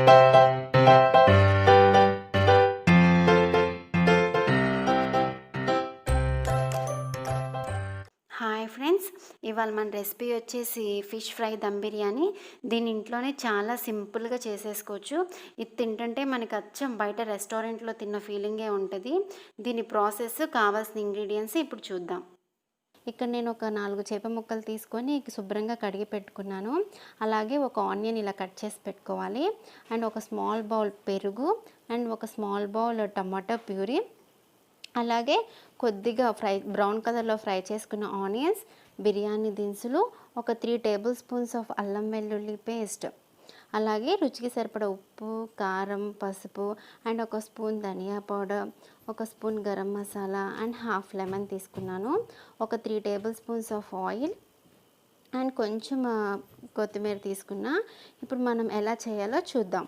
Hi friends, ఇవాళ మన recipe వచ్చేసి ఫిష్ ఫ్రై దమ్ బిర్యానీ. దీని ఇంట్లోనే చాలా సింపుల్గా చేసేసుకోవచ్చు. ఇది తింటుంటే మనకి అచ్చం బయట రెస్టారెంట్లో తిన్న ఫీలింగే ఉంటుంది. దీని ప్రాసెస్, కావాల్సిన ఇంగ్రీడియంట్స్ ఇప్పుడు చూద్దాం. ఇక్కడ నేను ఒక 4 చేప ముక్కలు తీసుకొని శుభ్రంగా కడిగి పెట్టుకున్నాను. అలాగే ఒక ఆనియన్ ఇలా కట్ చేసి పెట్టుకోవాలి. అండ్ ఒక స్మాల్ బౌల్ పెరుగు, అండ్ ఒక స్మాల్ బౌల్ టమాటో ప్యూరీ, అలాగే కొద్దిగా బ్రౌన్ కలర్లో ఫ్రై చేసుకున్న ఆనియన్స్, బిర్యానీ దినుసులు, ఒక 3 టేబుల్ స్పూన్స్ ఆఫ్ అల్లం వెల్లుల్లి పేస్ట్, అలాగే రుచికి సరిపడ ఉప్పు, కారం, పసుపు, అండ్ ఒక స్పూన్ ధనియా పౌడర్, ఒక spoon garam masala, and half lemon తీసుకున్నాను. ఒక 3 table spoons of oil, and కొంచెం కొత్తిమీర తీసుకున్నా. ఇప్పుడు మనం ఎలా చేయాలో చూద్దాం.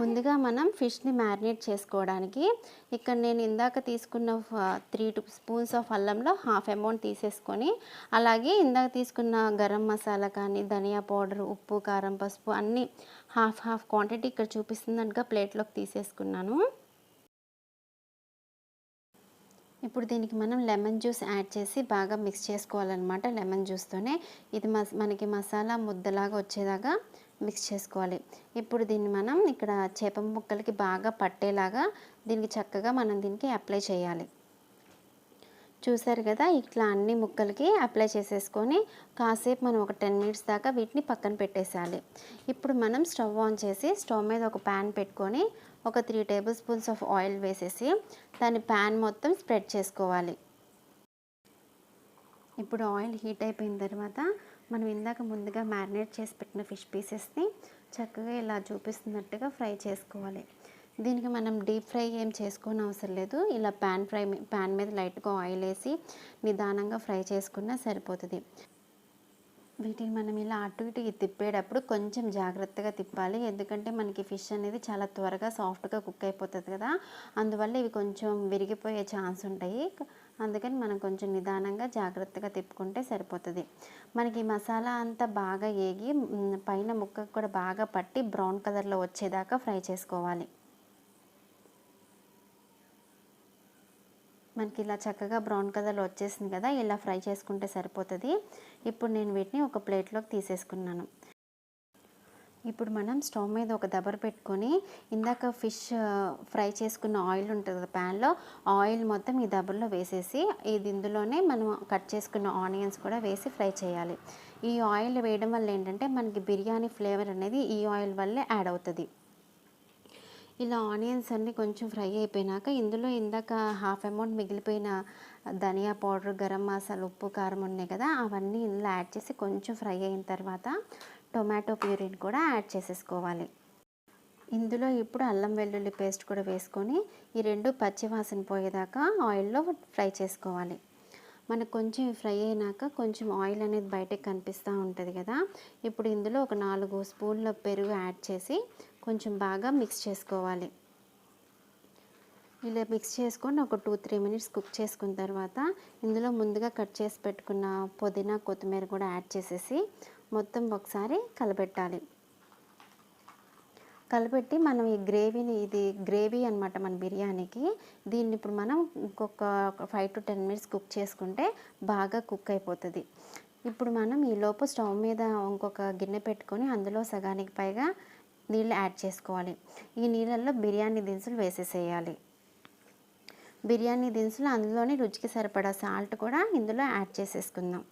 ముందుగా మనం ఫిష్ని మ్యారినేట్ చేసుకోవడానికి ఇక్కడ నేను ఇందాక తీసుకున్న 3 స్పూన్స్ ఆఫ్ అల్లంలో హాఫ్ అమౌంట్ తీసేసుకొని, అలాగే ఇందాక తీసుకున్న గరం మసాలా కానీ, ధనియా పౌడర్, ఉప్పు, కారం, పసుపు అన్నీ హాఫ్ క్వాంటిటీ ఇక్కడ చూపిస్తున్నట్టుగా ప్లేట్లోకి తీసేసుకున్నాను. ఇప్పుడు దీనికి మనం లెమన్ జ్యూస్ యాడ్ చేసి బాగా మిక్స్ చేసుకోవాలన్నమాట. లెమన్ జ్యూస్తోనే ఇది మనకి మసాలా ముద్దలాగా వచ్చేలాగా మిక్స్ చేసుకోవాలి. ఇప్పుడు దీన్ని మనం ఇక్కడ చేప ముక్కలకి బాగా పట్టేలాగా దీనికి చక్కగా మనం దీనికి అప్లై చేయాలి. చూసారు కదా, ఇట్లా అన్ని ముక్కలకి అప్లై చేసేసుకొని కాసేపు మనం ఒక 10 మినిట్స్ దాకా వీటిని పక్కన పెట్టేసేయాలి. ఇప్పుడు మనం స్టవ్ ఆన్ చేసి స్టవ్ మీద ఒక ప్యాన్ పెట్టుకొని ఒక 3 టేబుల్ స్పూన్స్ ఆఫ్ ఆయిల్ వేసేసి దాని ప్యాన్ మొత్తం స్ప్రెడ్ చేసుకోవాలి. ఇప్పుడు ఆయిల్ హీట్ అయిపోయిన తర్వాత మనం ఇందాక ముందుగా మ్యారినేట్ చేసి పెట్టిన ఫిష్ పీసెస్ని చక్కగా ఇలా చూపిస్తున్నట్టుగా ఫ్రై చేసుకోవాలి. దీనికి మనం డీప్ ఫ్రై ఏం చేసుకోని అవసరం లేదు. ఇలా ప్యాన్ మీద లైట్గా ఆయిల్ వేసి నిదానంగా ఫ్రై చేసుకున్నా సరిపోతుంది. వీటిని మనం ఇలా అటు ఇటు తిప్పేటప్పుడు కొంచెం జాగ్రత్తగా తిప్పాలి. ఎందుకంటే మనకి ఫిష్ అనేది చాలా త్వరగా సాఫ్ట్గా కుక్ అయిపోతుంది కదా, అందువల్ల ఇవి కొంచెం విరిగిపోయే ఛాన్స్ ఉంటాయి. అందుకని మనం కొంచెం నిదానంగా జాగ్రత్తగా తిప్పుకుంటే సరిపోతుంది. మనకి మసాలా అంతా బాగా ఏగి పైన ముక్కకు కూడా బాగా పట్టి బ్రౌన్ కలర్లో వచ్చేదాకా ఫ్రై చేసుకోవాలి. మనకి ఇలా చక్కగా బ్రౌన్ కలర్లో వచ్చేసింది కదా, ఇలా ఫ్రై చేసుకుంటే సరిపోతుంది. ఇప్పుడు నేను వీటిని ఒక ప్లేట్లోకి తీసేసుకున్నాను. ఇప్పుడు మనం స్టవ్ మీద ఒక దబర పెట్టుకొని ఇందాక ఫిష్ ఫ్రై చేసుకున్న ఆయిల్ ఉంటుంది కదా ప్యాన్లో, ఆయిల్ మొత్తం ఈ దబరలో వేసేసి ఇందులోనే మనం కట్ చేసుకున్న ఆనియన్స్ కూడా వేసి ఫ్రై చేయాలి. ఈ ఆయిల్ వేయడం వల్ల ఏంటంటే మనకి బిర్యానీ ఫ్లేవర్ అనేది ఈ ఆయిల్ వల్లే యాడ్ అవుతుంది. ఇలా ఆనియన్స్ అన్నీ కొంచెం ఫ్రై అయిపోయినాక ఇందులో ఇందాక హాఫ్ అమౌంట్ మిగిలిపోయిన ధనియా పౌడర్, గరం మసాలా, ఉప్పు, కారం ఉన్నాయి కదా, అవన్నీ ఇందులో యాడ్ చేసి కొంచెం ఫ్రై అయిన తర్వాత టొమాటో ప్యూరీని కూడా యాడ్ చేసేసుకోవాలి. ఇందులో ఇప్పుడు అల్లం వెల్లుల్లి పేస్ట్ కూడా వేసుకొని ఈ రెండు పచ్చివాసన పోయేదాకా ఆయిల్లో ఫ్రై చేసుకోవాలి. మనకు కొంచెం ఫ్రై అయినాక కొంచెం ఆయిల్ అనేది బయటకు కనిపిస్తూ ఉంటుంది కదా, ఇప్పుడు ఇందులో ఒక 4 స్పూన్ల పెరుగు యాడ్ చేసి కొంచెం బాగా మిక్స్ చేసుకోవాలి. ఇలా మిక్స్ చేసుకొని ఒక 2-3 మినిట్స్ కుక్ చేసుకున్న తర్వాత ఇందులో ముందుగా కట్ చేసి పెట్టుకున్న పుదీనా, కొత్తిమీర కూడా యాడ్ చేసేసి మొత్తం ఒకసారి కలపెట్టాలి. కలిపెట్టి మనం ఈ గ్రేవీని, ఇది గ్రేవీ అనమాట మన బిర్యానీకి, దీన్ని ఇప్పుడు మనం ఇంకొక 5-10 మినిట్స్ కుక్ చేసుకుంటే బాగా కుక్ అయిపోతుంది. ఇప్పుడు మనం ఈలోపు స్టవ్ మీద ఇంకొక గిన్నె పెట్టుకొని అందులో సగానికి పైగా నీళ్ళు యాడ్ చేసుకోవాలి. ఈ నీళ్ళల్లో బిర్యానీ దినుసులు వేసేసేయాలి. బిర్యానీ దినుసులు అందులోనే రుచికి సరిపడా సాల్ట్ కూడా ఇందులో యాడ్ చేసేసుకుందాం.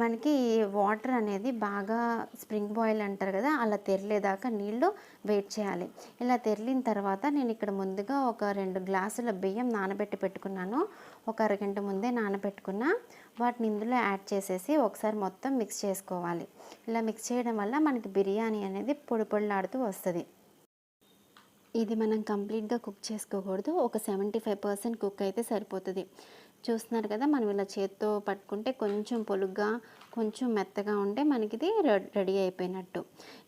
మనకి వాటర్ అనేది బాగా స్ప్రింగ్ బాయిల్ అంటారు కదా, అలా తెరలేదాకా నీళ్ళు వెయిట్ చేయాలి. ఇలా తెరిలిన తర్వాత నేను ఇక్కడ ముందుగా ఒక 2 గ్లాసుల బియ్యం నానబెట్టి పెట్టుకున్నాను. ఒక అరగంట ముందే నానబెట్టుకున్న వాటిని ఇందులో యాడ్ చేసేసి ఒకసారి మొత్తం మిక్స్ చేసుకోవాలి. ఇలా మిక్స్ చేయడం వల్ల మనకి బిర్యానీ అనేది పొడి పొడిలాడుతూ వస్తుంది. ఇది మనం కంప్లీట్గా కుక్ చేసుకోకూడదు, ఒక 75% కుక్ అయితే సరిపోతుంది. చూస్తున్నారు కదా, మనం ఇలా చేత్తో పట్టుకుంటే కొంచెం పొలుగ్గా, కొంచెం మెత్తగా ఉంటే మనకి ఇది రెడీ అయిపోయినట్టు.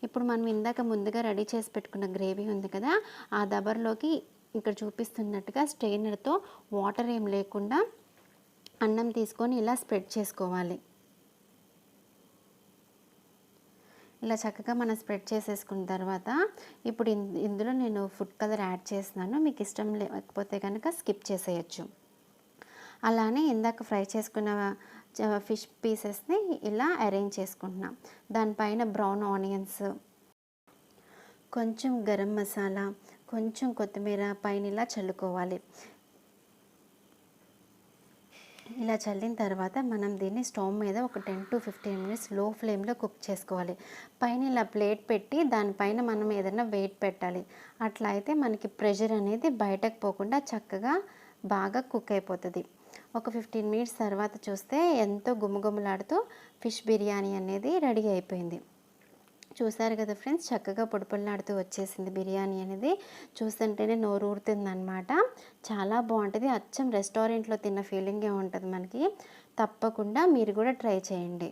ఇప్పుడు మనం ఇందాక ముందుగా రెడీ చేసి పెట్టుకున్న గ్రేవీ ఉంది కదా, ఆ దబర్లోకి ఇక్కడ చూపిస్తున్నట్టుగా స్ట్రెయినర్తో వాటర్ ఏం లేకుండా అన్నం తీసుకొని ఇలా స్ప్రెడ్ చేసుకోవాలి. ఇలా చక్కగా మనం స్ప్రెడ్ చేసేసుకున్న తర్వాత ఇప్పుడు ఇందులో నేను ఫుడ్ కలర్ యాడ్ చేస్తున్నాను. మీకు ఇష్టం లేకపోతే కనుక స్కిప్ చేసేయచ్చు. అలానే ఇందాక ఫ్రై చేసుకున్న ఫిష్ పీసెస్ని ఇలా అరేంజ్ చేసుకుంటున్నాం. దానిపైన బ్రౌన్ ఆనియన్స్, కొంచెం గరం మసాలా, కొంచెం కొత్తిమీర పైన ఇలా చల్లుకోవాలి. ఇలా చల్లిన తర్వాత మనం దీన్ని స్టవ్ మీద ఒక 10 to 15 మినిట్స్ లో ఫ్లేమ్లో కుక్ చేసుకోవాలి. పైన ఇలా ప్లేట్ పెట్టి దానిపైన మనం ఏదైనా వెయిట్ పెట్టాలి. అట్లా అయితే మనకి ప్రెషర్ అనేది బయటకు పోకుండా చక్కగా బాగా కుక్ అయిపోతుంది. ఒక 15 మినిట్స్ తర్వాత చూస్తే ఎంతో గుమగుమలాడుతూ ఫిష్ బిర్యానీ అనేది రెడీ అయిపోయింది. చూసారు కదా ఫ్రెండ్స్, చక్కగా పొడిపొడిలాడుతూ వచ్చేసింది బిర్యానీ అనేది. చూస్తుంటేనే నోరు ఊరుతుందనమాట. చాలా బాగుంటుంది. అచ్చం రెస్టారెంట్లో తిన్న ఫీలింగే ఉంటుంది మనకి. తప్పకుండా మీరు కూడా ట్రై చేయండి.